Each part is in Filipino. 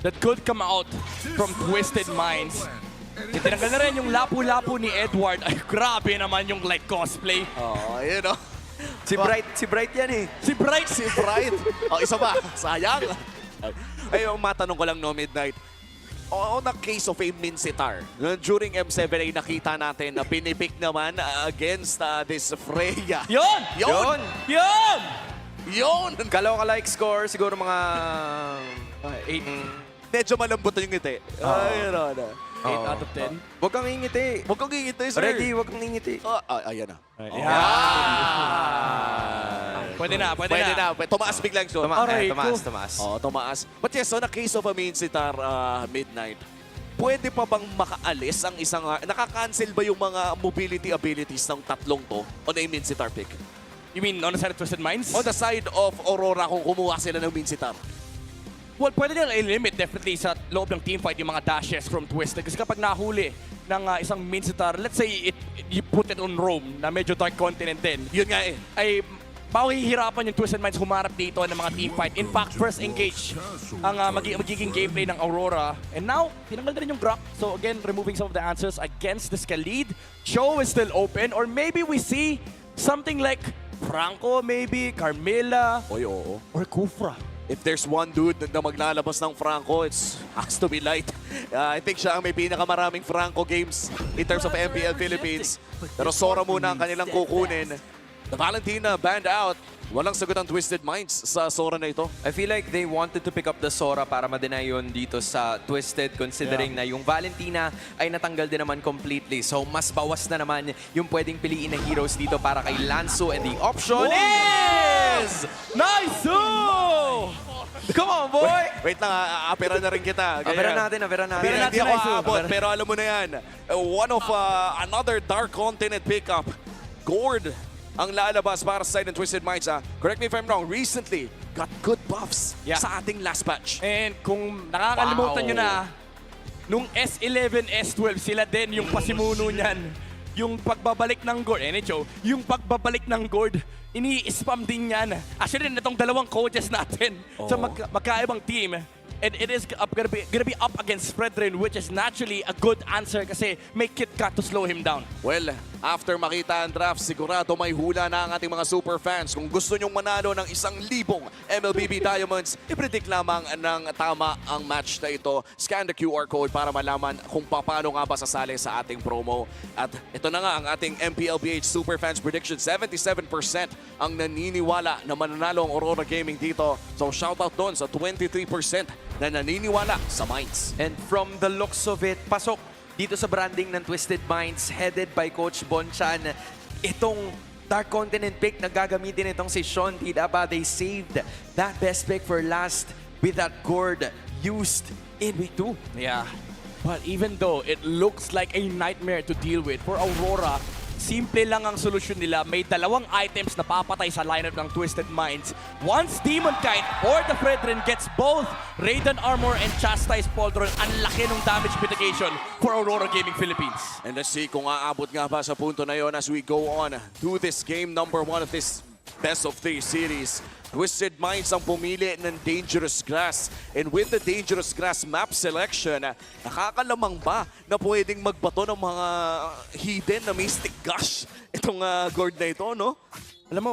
that could come out from Twisted Minds. Tinanggal na rin yung lapu-lapu ni Edward. Ay, grabe naman yung like cosplay. Oh, ayun o. Si Bright yan eh. Si Bright! Si Bright. Oh, isa ba? Sayang. Ay, matanong ko lang no, Midnight. On a case of a Minsitar, during M7 ay nakita natin na pinipick naman against this Freya. Yun! Yun! Yun! Yun! Kaloka-like score, siguro mga... 8 Medyo malambot yung ngiti. Ayun na. 8 out of 10. Huwag kang ingiti. Huwag kang ngingiti, sir. Ready, huwag kang ingiti. Ayan na. Pwede na. Pwede na. Tumaas biglang so. Tumaas. Oh, tumaas. But yes, on a case of a Minsitar Midnight, pwede pa bang makaalis ang isang... nakaka-cancel ba yung mga mobility abilities ng tatlong to on a Minsitar pick? You mean on the side of Twisted Minds? On the side of Aurora kung kumuha sila ng Minsitar? Well, pwede nila i-limit definitely sa loob ng teamfight yung mga dashes from Twisted. Kasi kapag nahuli ng isang Minsitar, let's say you put it on Rome, na medyo dark continent din, Yun nga eh. ay mahihirapan yung Twisted Minds humarap dito ng mga teamfight. In fact, first engage ang magiging gameplay ng Aurora. And now, tinanggal na rin yung Grok. So again, removing some of the answers against this Khalid. Show is still open. Or maybe we see something like Franco, maybe, Carmela, Oy, oo. or Kufra. If there's one dude na maglalabas ng Franco, it has to be Light. I think siya ang may pinakamaraming Franco games in terms of MPL Philippines. Pero Sora muna ang kanilang kukunin. The Valentina banned out. Walang sagot ang Twisted Minds sa Sora na ito. I feel like they wanted to pick up the Sora para ma-deny yun dito sa Twisted considering na yung Valentina ay natanggal din naman completely. So mas bawas na naman yung pwedeng piliin ng heroes dito para kay Lanzo and the option is... Nice! Come on, boy! Wait lang, apera na rin kita. Aperan natin. Hindi ako aabot, pero alam mo na yan. One of another Dark Continent pickup. Gord ang lalabas para sa side ng Twisted Minds. Correct me if I'm wrong, recently got good buffs sa ating last batch. And kung nakakalimutan nyo na, nung S11, S12, sila din yung pasimuno niyan. Yung pagbabalik ng Gord, yung pagbabalik ng Gord, ini-spam din yan. Actually, itong dalawang coaches natin sa magkaibang team. And it is gonna be up against Fredrin, which is naturally a good answer kasi may KitKat to slow him down. Well, after makita ang draft, sigurado may hula na ang ating mga super fans. Kung gusto nyong manalo ng 1,000 MLBB Diamonds, i-predict lamang ng tama ang match na ito. Scan the QR code para malaman kung paano nga ba sasali sa ating promo. At ito na nga ang ating MPLBH Super Fans prediction. 77% ang naniniwala na mananalo ang Aurora Gaming dito. So shoutout doon sa 23% na naniniwala sa Minds. And from the looks of it, pasok dito sa branding ng Twisted Minds headed by Coach Bonchan. Itong Dark Continent pick na gagamitin itong si Sean Tidaba. They saved that best pick for last with that Gord used in week 2. Yeah. But even though it looks like a nightmare to deal with, for Aurora, simple lang ang solusyon nila. May dalawang items na papatay sa lineup ng Twisted Minds. Once Demon Kite or the Fredrin gets both Raiden Armor and Chastise Pauldron, ang laki ng damage mitigation for Aurora Gaming Philippines. And let's see kung aabot nga ba sa punto na yon as we go on to this game number 1 of this best of 3 series. Twisted Minds ang pumili ng Dangerous Grass. And with the Dangerous Grass map selection, nakakalamang ba na pwedeng magbato ng mga hidden na Mystic Gush itong Gord na ito, no? Alam mo,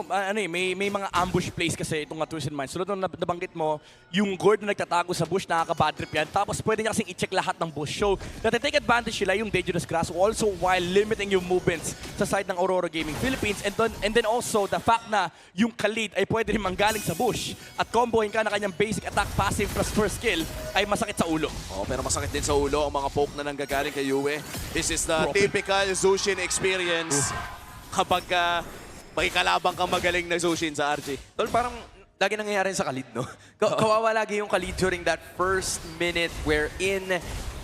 may mga ambush plays kasi itong Twisted Minds. Sulod nung nabanggit mo, yung Gord na nagtatago sa bush, nakaka-bad trip yan. Tapos pwede niya kasing i-check lahat ng bush. So, natitake advantage sila yung Dangerous Grass also while limiting yung movements sa side ng Aurora Gaming Philippines. And then also, the fact na yung Khalid ay pwede rin manggaling sa bush at combohin ka na kanyang basic attack, passive plus first skill ay masakit sa ulo. Oh, pero masakit din sa ulo ang mga poke na nanggagaling kay Yue. This is the typical Zushin experience kapag may kalabang kang magaling na Zushin sa RG. Tol, parang lagi nangyayari sa Khalid, no? Kawawa lagi yung Khalid during that first minute wherein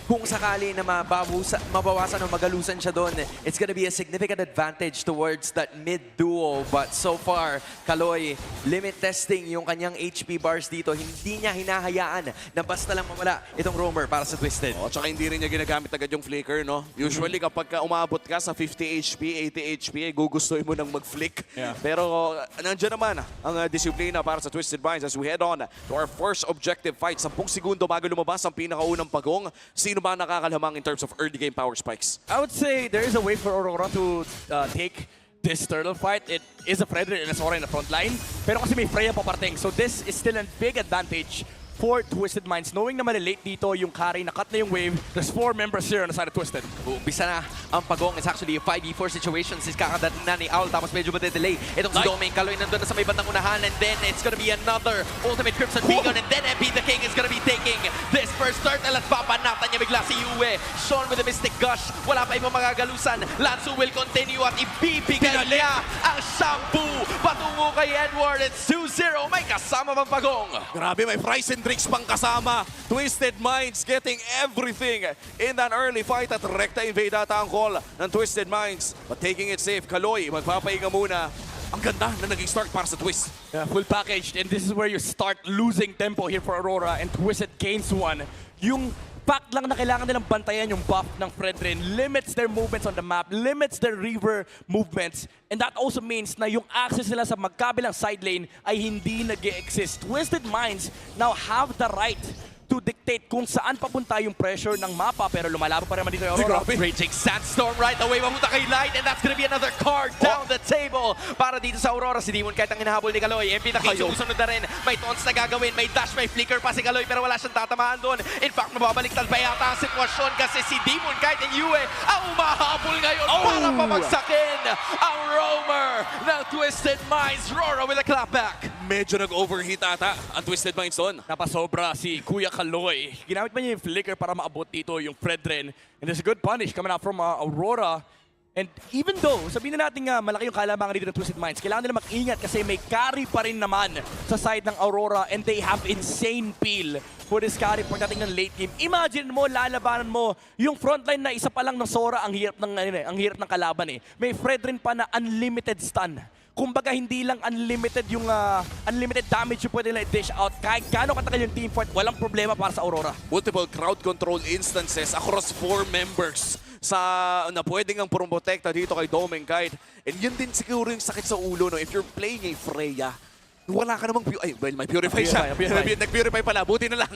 kung sakali na mabawasan o magalusan siya doon, it's gonna be a significant advantage towards that mid-duo. But so far, Kaloy, limit testing yung kanyang HP bars dito. Hindi niya hinahayaan na basta lang mawala itong roamer para sa Twisted. O, tsaka hindi rin niya ginagamit agad yung flicker, no? Usually, kapag umabot ka sa 50 HP, 80 HP, gugustuhin mo nang mag-flick. Yeah. Pero nandiyan naman ang disiplina para sa Twisted Minds as we head on to our first objective fight. 10 segundo bago lumabas ang pinakaunang pagong. Sino ba nakakalamang in terms of early game power spikes? I would say there is a way for Aurora to take this turtle fight. It is a Frederick and a Sora in the front line. Pero kasi may Freya paparating. So this is still a big advantage for Twisted Minds. Knowing na malilate dito yung carry, nakat na yung wave. There's 4 members here on the side of Twisted. Umpisa na ang pagong. It's actually a 5v4 situation. Since kakadating na ni Owl, tapos medyo delay. Itong si Domain Kaloy nandun na sa may bandang unahan. And then it's gonna be another ultimate Crimson Beacon. And then MP the King is gonna be taking this first turtle at papanatan niya bigla si Yue. Sean with a Mystic Gush. Wala pa ibang magagalusan. Lanzu will continue at ibibigay niya ang shampoo patungo kay Edward. It's 2-0. May kasama bang pagong? Grabe, may fries and drinks pang kasama. Twisted Minds getting everything in that early fight at rekta invade ata ang call ng Twisted Minds. But taking it safe, Kaloy, magpapahinga muna. Ang ganda na naging start para sa Twist. Yeah, full packaged, and this is where you start losing tempo here for Aurora, and Twisted gains one. Yung fact lang na kailangan nilang bantayan yung buff ng Fredrin limits their movements on the map, limits their river movements, and that also means na yung access nila sa magkabilang side lane ay hindi nag-e-exist. Twisted Minds now have the right to dictate kung saan papunta yung pressure ng mapa, pero lumalaban pa naman dito yung Aurora. Raging Sandstorm right away, mamunta kay Light, and that's gonna be another card down the table para dito sa Aurora. Si Demon kahit ang hinahabol ni Kaloy. MP na King sumusunod na rin. May taunts na gagawin, may dash, may flicker pa si Kaloy, pero wala siyang tatamaan doon. In fact, mababaliktad pa yata ang sitwasyon kasi si Demon kahit ang Yue ang umahabol ngayon para pabagsakin ang roamer ng Twisted Minds. RORA with a clapback. Medyo nag-overheat ata ang Twisted Minds doon. Napasobra si Kuya Kaloy. Ginamit pa niya yung flicker para maabot dito yung Fredrin. And there's a good punish coming out from Aurora. And even though, sabihin na natin nga malaki yung kalamangan dito ng Twisted Minds, kailangan nila mag-ingat kasi may carry pa rin naman sa side ng Aurora, and they have insane peel for this carry pagdating ng late game. Imagine mo, lalabanan mo yung frontline na isa pa lang ng Sora ang hirap ng kalaban eh. May Fredrin pa na unlimited stun. Kumbaga hindi lang unlimited yung unlimited damage yung pwede nila i-dish out. Kahit gaano katagal yung team fight, walang problema para sa Aurora. Multiple crowd control instances across 4 members na pwedeng ang promotekta dito kay Domenkite. And yun din siguro yung sakit sa ulo, no? If you're playing a Freya, wala ka namang may purify siya. Nag-purify pala, buti na lang.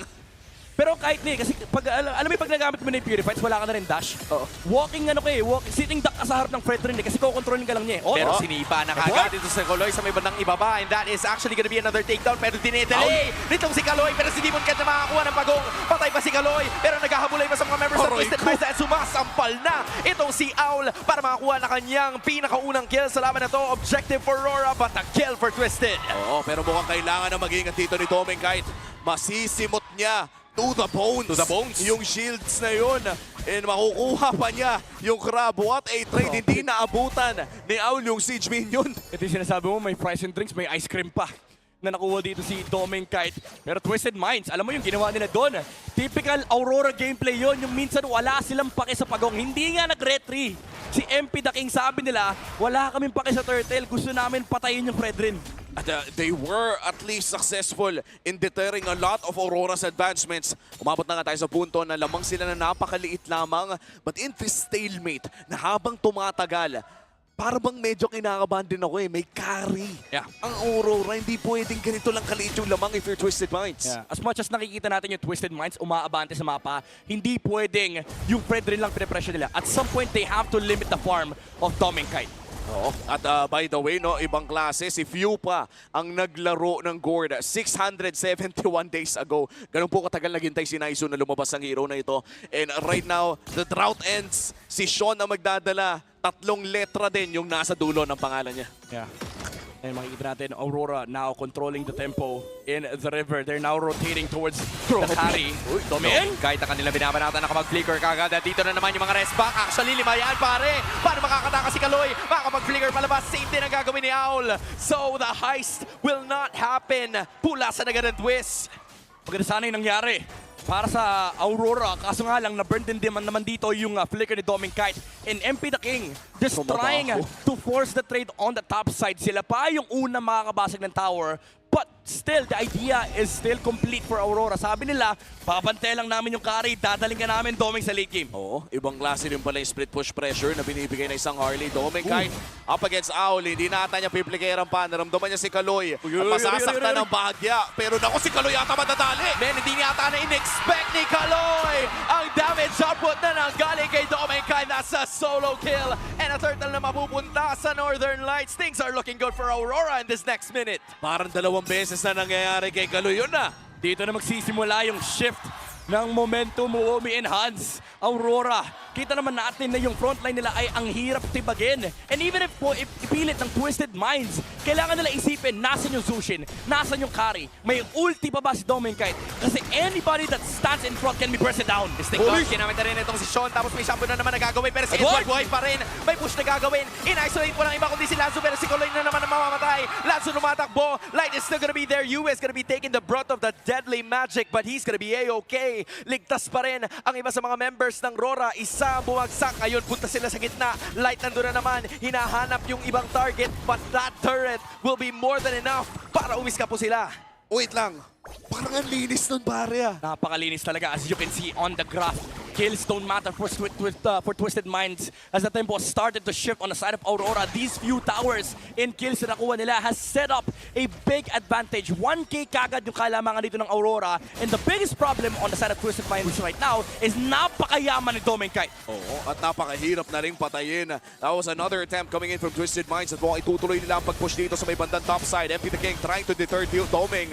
Pero kahit kasi alam mo pag nagamit mo na yung Purified, wala ka na rin dash. Walking sitting duck ka sa harap ng Fredrin kasi kukontrolin ka lang niya eh. Pero sinipa na kagad dito sa Kaloy sa may bandang ibaba, and that is actually gonna be another takedown, pero dinedelay nitong si Kaloy, pero si Demon Cat na makakuha ng pagong. Patay pa si Kaloy, pero naghahabulay pa sa mga members ng Twisted Minds at sumasampal na itong si Owl para makakuha na kanyang pinakaunang kill sa laban na to. Objective for RORA, but a kill for Twisted. Oo, pero mukhang kailangan na mag-ingat dito ni Domenkite. Masisimot niya to the bones. Yung shields na yun. And makukuha pa niya yung crab. What a trade. Hindi naabutan ni Owl yung siege minion. Ito yung sinasabi mo, may fries and drinks, may ice cream pa na nakuha dito si Domenkite. Pero Twisted Minds, alam mo yung ginawa nila doon. Typical Aurora gameplay yon. Yung minsan wala silang pake sa pagong. Hindi nga nag-retry. Si MP the King sabi nila, wala kaming pake sa turtle. Gusto namin patayin yung Fredrin. At they were at least successful in deterring a lot of Aurora's advancements. Umabot na nga tayo sa punto na lamang sila na napakaliit lamang. But in this stalemate, na habang tumatagal, para bang medyo kinakabahan din ako eh. May carry. Yeah. Ang Aurora, hindi pwedeng ganito lang kaliit yung lamang if you're Twisted Minds. Yeah. As much as nakikita natin yung Twisted Minds umaabante sa mapa, hindi pwedeng yung Fredrin lang pinapressure nila. At some point, they have to limit the farm of Domenkite. Oo. At by the way, no, ibang klase, si Few pa ang naglaro ng Gord 671 days ago. Ganun po katagal naghintay si Naisu na lumabas ang hero na ito. And right now, the drought ends. Si Sean ang magdadala. 3 letra din yung nasa dulo ng pangalan niya. Yeah. And makikita natin, Aurora now controlling the tempo in the river. They're now rotating towards the carry. Domen? Kahit ang kanila binabanatan, nakapag-flicker kagad. At dito na naman yung mga rest back. Actually, 5 yan, pare. Paano makakataka si Kaloy? Makakapag-flicker palabas. Same din ang gagawin ni Owl. So, the heist will not happen. Pulasan agad ang TWIS. Maganda sana yung nangyari. para sa Aurora. Kaso nga lang, na-burn din naman dito yung flicker ni Doming Kite. And MP the King just trying to force the trade on the top side. Sila pa yung una makakabasag ng tower. But still, the idea is still complete for Aurora. Sabi nila, babantay lang namin yung carry, dadaling ka namin, Doming, sa late game. Oo, ibang klase rin pala yung split push pressure na binibigay na isang Harley. Doming Kite up against Owl, hindi na ata niya piplikera pa. Naramdaman niya si Kaloy at masasaktan ng bahagya. Pero naku, si Kaloy ata madadali. Men, hindi niya ata na-in-expect ni Kaloy. Ang damage output na nanggaling kay Doming Kite. That's a solo kill. And a turtle na mapupunta sa Northern Lights. Things are looking good for Aurora in this next minute. Parang dalawang beses na nangyayari kay Kaloy. Yun na. Dito na magsisimula yung shift ng momentum mo, enhance Aurora. Kita naman natin na yung frontline nila ay ang hirap tibagin. And even if ipilit ng Twisted Minds, kailangan nila isipin nasan yung Zushin, nasan yung carry. May ulti pa ba si Doming Kite? Kasi anybody that stands in front can be pressed down. Ginamit na rin itong si Sean, tapos may shampoo na naman na gagawin, pero si Edward buhay pa rin. May push na gagawin. In-isolate po ng iba kundi si Lanzo, pero si Kaloy na naman ang mamamatay. Lanzo lumatakbo. Light is still gonna be there. Yu is gonna be taking the brunt of the deadly magic, but he's gonna be A-okay. Ligtas pa rin ang iba sa mga members ng RORA. Isa bumagsak. Ngayon, punta sila sa gitna. Light nandun na naman. Hinahanap yung ibang target, but that turret will be more than enough para umiska po sila. Wait lang. Parang ang linis nun, pare. Napakalinis talaga, as you can see on the graph. Kills don't matter for Twisted Minds as the tempo started to shift on the side of Aurora. These few towers in kills na nakuha nila has set up a big advantage. 1K kagad yung kalamangan dito ng Aurora. And the biggest problem on the side of Twisted Minds right now is napakayaman ni Doming Kite. Oo, at napakahirap na rin patayin. That was another attempt coming in from Twisted Minds at mukhang itutuloy nila ang pag-push dito sa may bandang top side. MP the King trying to deter Doming.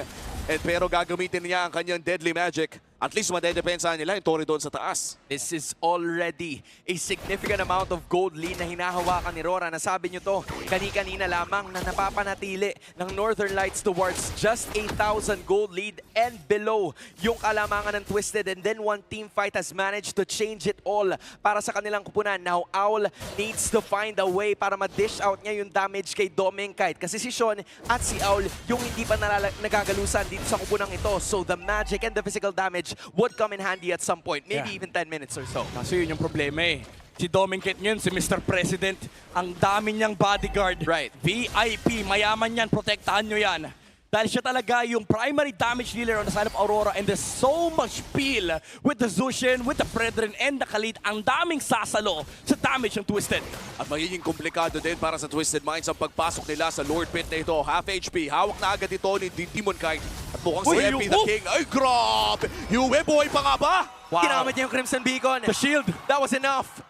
Pero gagamitin niya ang kanyang deadly magic. At least madedepensahan nila yung Tori doon sa taas. This is already a significant amount of gold lead na hinahawakan ni RORA. Nasabi nyo to, kani-kanina lamang na napapanatili ng Northern Lights towards just 8,000 gold lead and below yung kalamangan ng Twisted. And then one team fight has managed to change it all para sa kanilang kupunan. Now Owl needs to find a way para ma-dish out niya yung damage kay Doming Kite. Kasi si Sean at si Owl yung hindi pa nagagalusan dito sa kupunang ito. So the magic and the physical damage would come in handy at some point. Maybe even 10 minutes or so. Kaso yun yung problema eh. Si Doming Kite ngayon, si Mr. President, ang dami niyang bodyguard. Right. VIP, mayaman yan, protektahan nyo yan. Dahil siya talaga yung primary damage dealer on the side of Aurora, and there's so much peel with the Zushin, with the Brethren, and the Khalid. Ang daming sasalo sa damage ng Twisted. At magiging komplikado din para sa Twisted Minds ang pagpasok nila sa Lord Pit na ito. Half HP, hawak na agad ito ni Demon Kite. At mukhang si MP the King. Ay, grabe! Yue, buhay pa nga ba? Wow. Ginamit niya yung Crimson Beacon. The shield. That was enough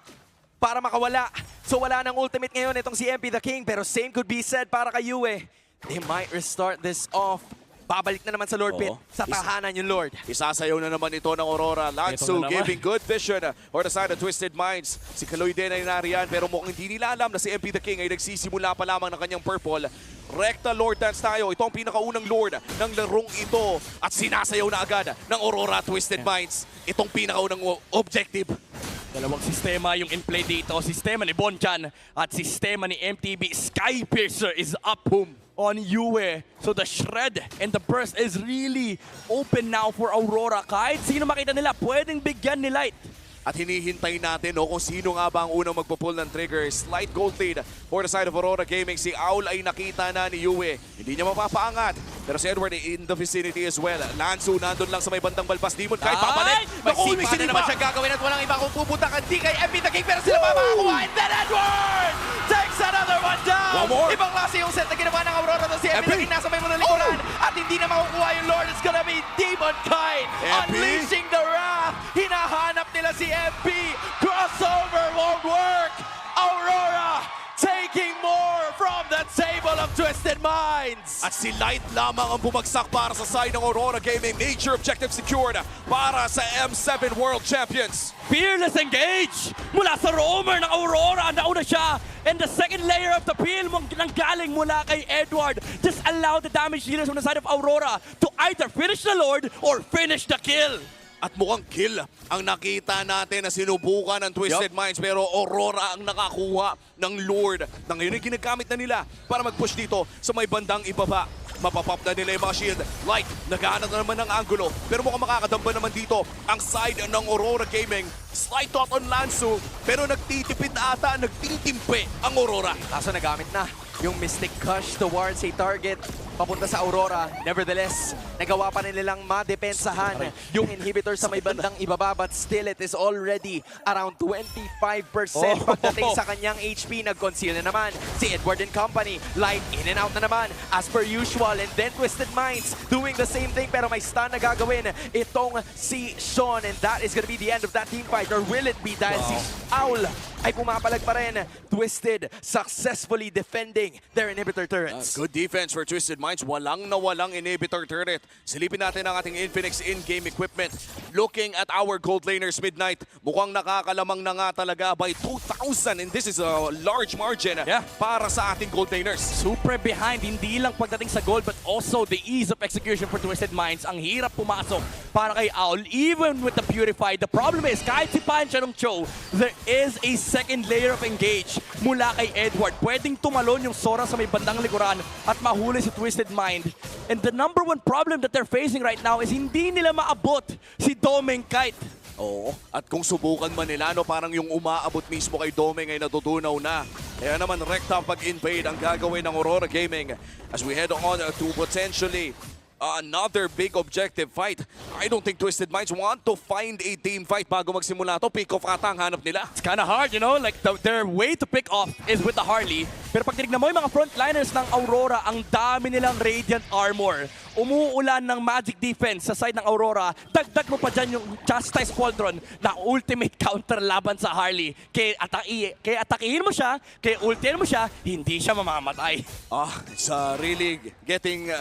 para makawala. So wala nang ultimate ngayon itong si MP the King, pero same could be said para kay Yue. They might restart this off. Babalik na naman sa Lord Pit. Sa tahanan yung Lord. Isasayaw na naman ito ng Aurora. Lansu giving good vision for the side of Twisted Minds. Si Kaloy din ay nariyan pero mukhang hindi nila alam na si MP the King ay nagsisimula pa lamang ng kanyang purple. Recta Lord Dance tayo. Ito ang pinakaunang Lord ng larong ito. At sinasayaw na agad ng Aurora Twisted Minds. Itong pinakaunang objective. Dalawang sistema yung in-play dito. Sistema ni Bonchan at sistema ni MTB. Skypiercer is up on Yue. So the shred and the burst is really open now for Aurora. Kahit sino makita nila, pwedeng bigyan ni Light. At hinihintay natin kung sino nga ba ang unang magpupull ng trigger. Slight gold lead for the side of Aurora Gaming. Si Owl ay nakita na ni Yue. Hindi niya mapapaangat. Pero si Edward in the vicinity as well. Lansu nandun lang sa may bandang balbas. Demon kahit papalik. May sipa na naman siya gagawin at walang iba kung pupunta kundi kay MP the King. Pero sila pa makakuha. And then Edward takes another one down. One more. Ibang klase yung set na ginawa ng Aurora. Si MP the King nasa may mga likuran. At hindi na makukuha yung Lord. It's gonna be Demon Kite unleashing the wrath. Hinahanap nila si MP. Crossover won't work. Aurora taking more from the table of Twisted Minds. At si Light lamang ang bumagsak para sa side ng Aurora Gaming. Major objective secured para sa M7 World Champions. Fearless engage mula sa roamer ng Aurora. Nauna siya. And the second layer of the peel nanggaling mula kay Edward. Just allow the damage dealers on the side of Aurora to either finish the Lord or finish the kill. At mukhang kill ang nakita natin na sinubukan ng Twisted Minds, pero Aurora ang nakakuha ng Lord. Na ngayon ay ginagamit na nila para mag-push dito sa may bandang ibaba. Mapapop na nila yung mga shield. Light, naghahanap na naman ng angulo. Pero mukhang makakadamba naman dito ang side ng Aurora Gaming. Slight thought on Lansu, pero nagtitipid na ata, nagtitimpe ang Aurora. Kaso nagamit na yung Mystic Gush towards a target papunta sa Aurora. Nevertheless, nagawa pa nilang madepensahan yung inhibitor sa may bandang ibaba, but still it is already around 25% pagdating sa kanyang HP. Nag-conceal na naman si Edward and company. Light in and out na naman as per usual, and then Twisted Minds doing the same thing, pero may stun na gagawin itong si Sean, and that is gonna be the end of that team fight. Or will it be dahil si Owl ay pumapalag pa rin? Twisted successfully defending their inhibitor turrets. Good defense for Twisted Minds. Walang na walang inhibitor turret. Silipin natin ang ating Infinix in-game equipment. Looking at our gold laners, Midnight, mukhang nakakalamang na nga talaga by 2,000. And this is a large margin para sa ating gold laners. Super behind, hindi lang pagdating sa goal, but also the ease of execution for Twisted Minds. Ang hirap pumasok para kay Owl, even with the Purified. The problem is, kahit si Pancha ng Cho, there is a second layer of engage mula kay Edward. Pwedeng tumalon yung Sora sa may bandang likuran at mahuli si Twisted Mind. And the number one problem that they're facing right now is hindi nila maabot si Domeng Kite. Oo, at kung subukan man nila, no, parang yung umaabot mismo kay Domeng ay natutunaw na. Kaya naman, rekta pag-invade ang gagawin ng Aurora Gaming as we head on to potentially another big objective fight. I don't think Twisted Minds want to find a team fight bago magsimula to. Pick off ata ang hanap nila. It's kind of hard, you know? Like, their way to pick off is with the Harley. Pero pag tinignan mo yung mga frontliners ng Aurora, ang dami nilang Radiant Armor. Umuulan ng magic defense sa side ng Aurora. Dagdag mo pa dyan yung Chastise Pauldron na ultimate counter laban sa Harley. Kaya atakihin mo siya, kaya ultihin mo siya, hindi siya mamamatay. It's really getting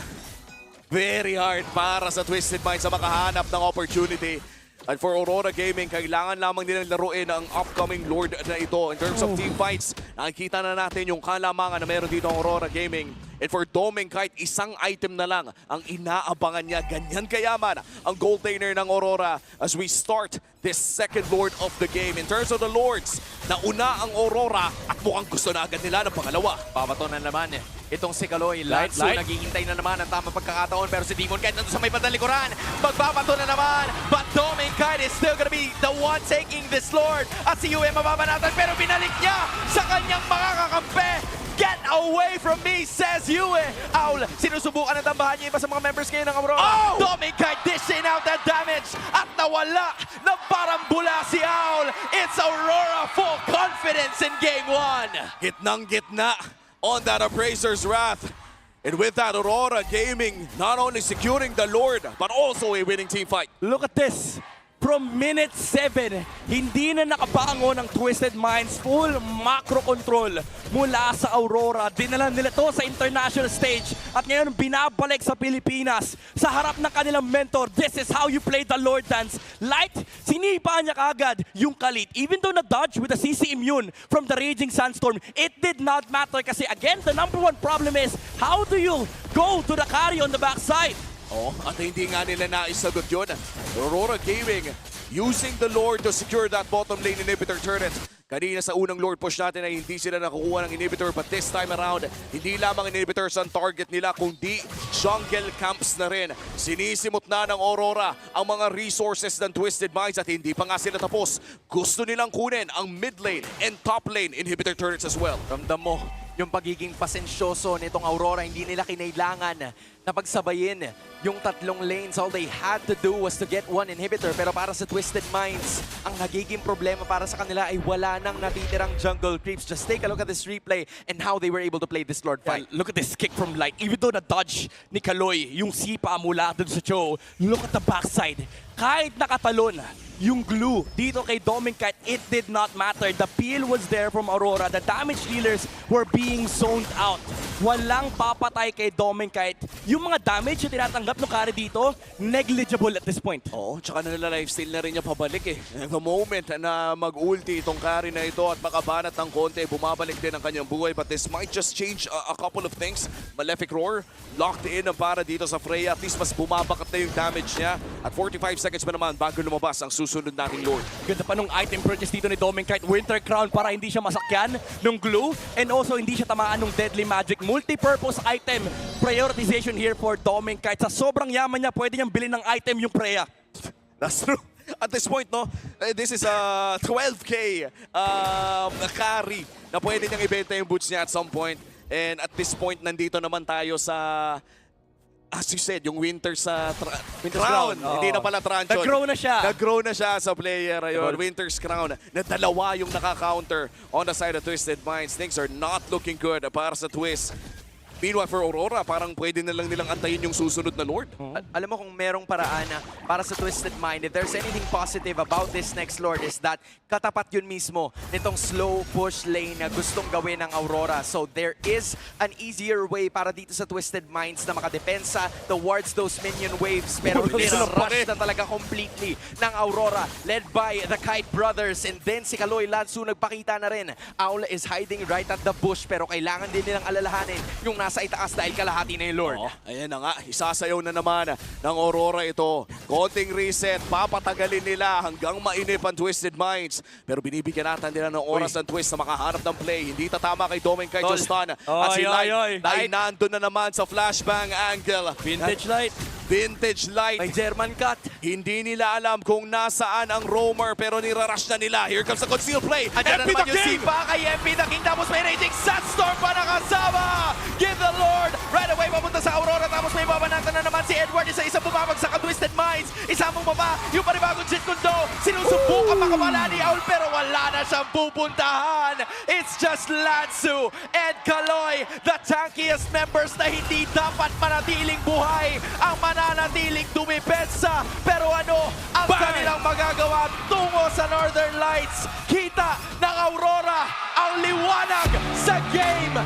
very hard para sa Twisted Minds sa makahanap ng opportunity. And for Aurora Gaming, kailangan lamang nilang laruin ang upcoming Lord na ito. In terms of team fights, nakikita na natin yung kalamangan na meron dito ang Aurora Gaming. And for Domeng, kahit isang item na lang ang inaabangan niya, ganyan kayaman ang gold laner ng Aurora as we start this second Lord of the game. In terms of the Lords, nauna ang Aurora at mukhang gusto na agad nila ng pangalawa. Pabato na naman itong si Kaloy. Lansu naghihintay na naman ang tamang pagkakataon, pero si Demon Kite nandun sa may bandang likuran. Magbabato na naman, but Domeng Kite is still gonna be the one taking this Lord. At si UM mababanatan, pero binalik niya sa kanyang mga kakampi. Get away from me, says Yue. Owl, sinusubukan ang tambahan niya iba sa mga members ngayon ng Aurora. Domeng Kite dishing out that damage at nawala ng parang bula si Owl. It's Aurora full confidence in game 1. Gitnang-gitna on that Appraiser's Wrath. And with that, Aurora Gaming not only securing the Lord, but also a winning team fight. Look at this. From minute 7, hindi na nakabangon ng Twisted Minds. Full macro control mula sa Aurora. Dinala nila to sa international stage. At ngayon, binabalik sa Pilipinas. Sa harap ng kanilang mentor, this is how you play the Lord Dance. Light, sinipa niya kagad yung Kalit. Even though na-dodge with the CC immune from the Raging Sandstorm, it did not matter. Kasi again, the number one problem is, how do you go to the carry on the backside? At hindi nga nila naisagot yun. Aurora Gaming using the Lord to secure that bottom lane inhibitor turret. Kanina sa unang Lord push natin ay hindi sila nakukuha ng inhibitor, but this time around, hindi lamang inhibitors ang target nila, kundi jungle camps na rin. Sinisimot na ng Aurora ang mga resources ng Twisted Minds at hindi pa nga sila tapos. Gusto nilang kunin ang mid lane and top lane inhibitor turrets as well. Ramdam mo yung pagiging pasensyoso nitong Aurora. Hindi nila kinailangan na pagsabayin yung tatlong lanes. All they had to do was to get one inhibitor. Pero para sa Twisted Minds, ang nagiging problema para sa kanila ay wala nang natitirang jungle creeps. Just take a look at this replay and how they were able to play this Lord fight. Look at this kick from Light. Even though na-dodge ni Kaloy yung sipa mula dun sa Cho, look at the backside. Kahit nakatalon yung glue dito kay Domeng Kite, it did not matter. The peel was there from Aurora. The damage dealers were being zoned out. walang papatay kay Domen kahit yung mga damage na tinatanggap ng carry dito, negligible at this point. Oo, tsaka nila-lifesteal na rin niya pabalik eh. The moment na mag-ulti itong carry na ito at makabanat ng konti, bumabalik din ang kanyang buhay. But this might just change a couple of things. Malefic Roar, locked in ang para dito sa Freya. At least mas bumabakat na yung damage niya. At 45 seconds pa naman bago lumabas ang susunod nating Lord. Ganda pa nung item purchase dito ni Domen kahit Winter Crown para hindi siya masakyan nung glue and also hindi siya tamaan ng Deadly Magic. Multi-purpose item prioritization here for Domen kahit sa sobrang yaman niya, pwede niyang bilhin ng item yung Freya. That's true. At this point, no, this is a 12K carry na pwede niyang ibenta yung boots niya at some point. And at this point, nandito naman tayo sa, as you said, yung Winter's Crown. Oo. Hindi na pala Tranchon. Nag-grow na siya. Nag-grow na siya sa player. Ayun, Winter's Crown na dalawa yung nakaka-counter on the side of Twisted Minds. Things are not looking good para sa TWIS. Meanwhile, for Aurora, parang pwede na lang nilang antayin yung susunod na Lord. Alam mo kung merong paraan na para sa Twisted Mind, if there's anything positive about this next Lord is that katapat yun mismo nitong slow push lane na gustong gawin ng Aurora. So there is an easier way para dito sa Twisted Minds na makadepensa towards those minion waves. Pero rush na talaga completely ng Aurora led by the Kite Brothers and then si Kaloy Lansu nagpakita na rin. Owl is hiding right at the bush pero kailangan din nilang alalahanin yung nasa itaas dahil kalahati na yung Lord. Oh, ayan na nga, isasayaw na naman ng Aurora ito. Konting reset, papatagalin nila hanggang mainip ang Twisted Minds. Pero binibigyan natin nila ng oras ang Twist na makahanap ng play. Hindi tatama kay Domen kay Justin. At si Light nandun na naman sa flashbang angle. Vintage Light. Vintage Light. May German cut. Hindi nila alam kung nasaan ang roamer pero nirarush na nila. Here comes the conceal play. Andiyan na MP naman the yung King! Sipa kay MP the King tapos may raging Sunstorm pa nakasama! Give the Lord! Right away papunta sa Aurora tapos may babanatan na naman si Edward. Isa-isa bumabagsak ang Twisted Minds. Isamong baba yung panibagong Jet Kundo. Sinusubukan makabala ni Owl pero wala na siyang pupuntahan. It's just Lansu and Kaloy, the tankiest members na hindi dapat manatiling buhay. Ang mananatiling dumipensa. Pero ano ang kanilang magagawa tungo sa Northern Lights? Kita ng Aurora ang liwanag sa game